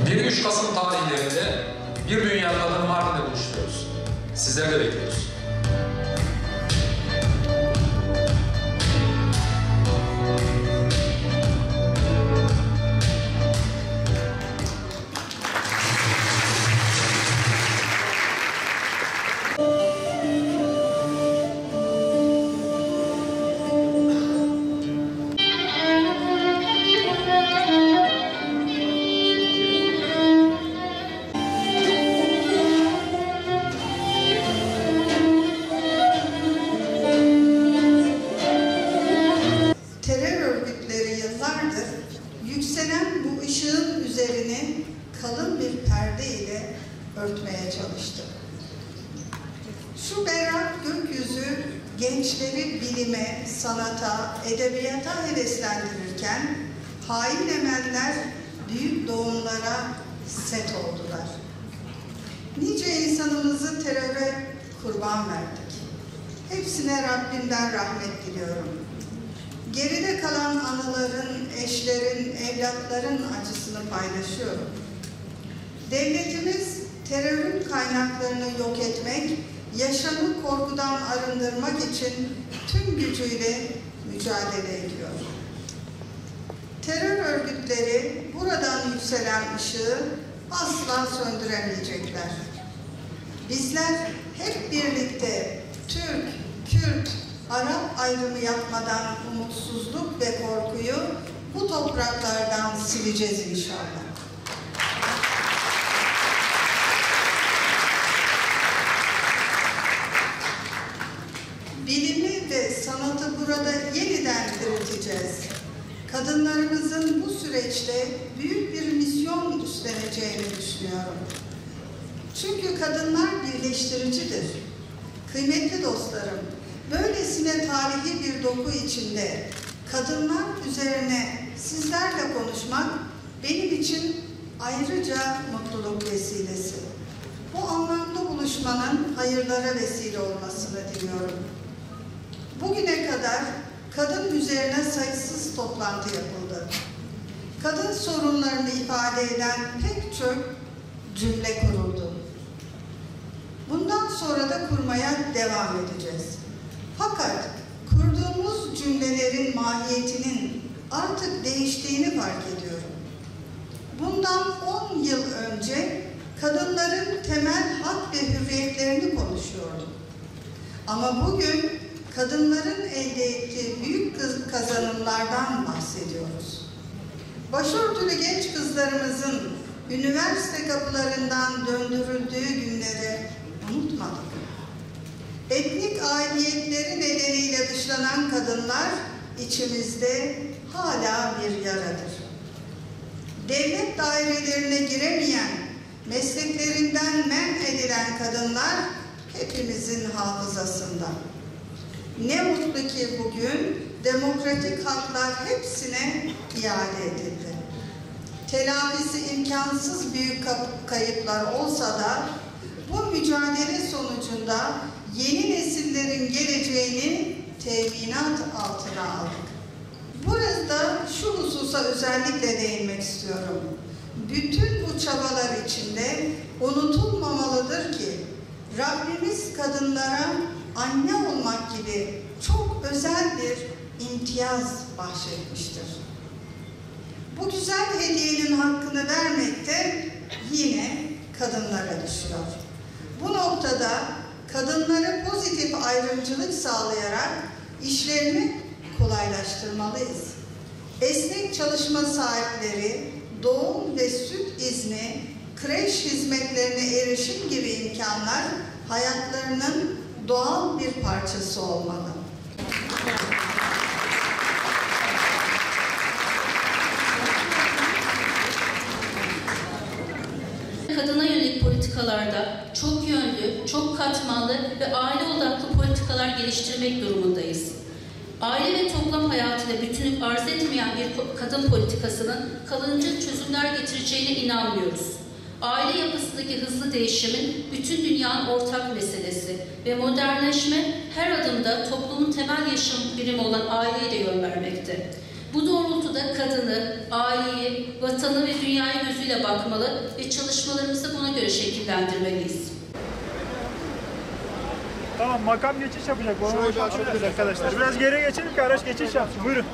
1-3 Kasım tarihlerinde Bir Dünya Kadın Mardin'de buluşturuyoruz. Sizleri de bekliyoruz. Yükselen bu ışığın üzerini kalın bir perde ile örtmeye çalıştı. Şu berrak gökyüzü gençleri bilime, sanata, edebiyata heveslendirirken hain emeller büyük doğumlara set oldular. Nice insanımızı teröre kurban verdik. Hepsine Rabbimden rahmet diliyorum. Geride kalan anıların, eşlerin, evlatların acısını paylaşıyorum. Devletimiz terörün kaynaklarını yok etmek, yaşamı korkudan arındırmak için tüm gücüyle mücadele ediyor. Terör örgütleri buradan yükselen ışığı asla söndüremeyecekler. Bizler hep birlikte Türk, Kürt, Arap ayrımı yapmadan umutsuzluk ve korkuyu bu topraklardan sileceğiz inşallah. Bilimi ve sanatı burada yeniden dirilteceğiz. Kadınlarımızın bu süreçte büyük bir misyon üstleneceğini düşünüyorum. Çünkü kadınlar birleştiricidir. Kıymetli dostlarım, böylesine tarihi bir doku içinde kadınlar üzerine sizlerle konuşmak benim için ayrıca mutluluk vesilesi. Bu anlamda buluşmanın hayırlara vesile olmasını diliyorum. Bugüne kadar kadın üzerine sayısız toplantı yapıldı. Kadın sorunlarını ifade eden pek çok cümle kuruldu. Bundan sonra da kurmaya devam edeceğiz. Fakat kurduğumuz cümlelerin mahiyetinin artık değiştiğini fark ediyorum. Bundan 10 yıl önce kadınların temel hak ve hürriyetlerini konuşuyorduk. Ama bugün kadınların elde ettiği büyük kazanımlardan bahsediyoruz. Başörtülü genç kızlarımızın üniversite kapılarından döndürüldüğü günleri unutmadık. Etnik aidiyetleri nedeniyle dışlanan kadınlar içimizde hala bir yaradır. Devlet dairelerine giremeyen, mesleklerinden men edilen kadınlar hepimizin hafızasında. Ne mutlu ki bugün demokratik haklar hepsine iade edildi. Telafisi imkansız büyük kayıplar olsa da bu mücadele sonucunda yeni nesillerin geleceğini teminat altına aldık. Burada şu hususa özellikle değinmek istiyorum. Bütün bu çabalar içinde unutulmamalıdır ki Rabbimiz kadınlara anne olmak gibi çok özel bir imtiyaz bahşetmiştir. Bu güzel hediyenin hakkını vermek de yine kadınlara düşüyor. Bu noktada kadınlara pozitif ayrımcılık sağlayarak işlerini kolaylaştırmalıyız. Esnek çalışma saatleri, doğum ve süt izni, kreş hizmetlerine erişim gibi imkanlar hayatlarının doğal bir parçası olmalı. Kadına yönelik politikalarda çok yönlü, çok katmanlı ve aile odaklı politikalar geliştirmek durumundayız. Aile ve toplum hayatıyla bütünlük arz etmeyen bir kadın politikasının kalıcı çözümler getireceğine inanmıyoruz. Aile yapısındaki hızlı değişimin bütün dünyanın ortak meselesi ve modernleşme her adımda toplumun temel yaşam birimi olan aileye de yön vermekte. Bu doğrultuda kadını, aileyi, vatanı ve dünyayı gözüyle bakmalı ve çalışmalarımızı buna göre şekillendirmeliyiz. Tamam, makam geçiş yapacak. Bu arkadaşlar. Biraz geri geçelim ki araç geçiş yapsın. Buyurun.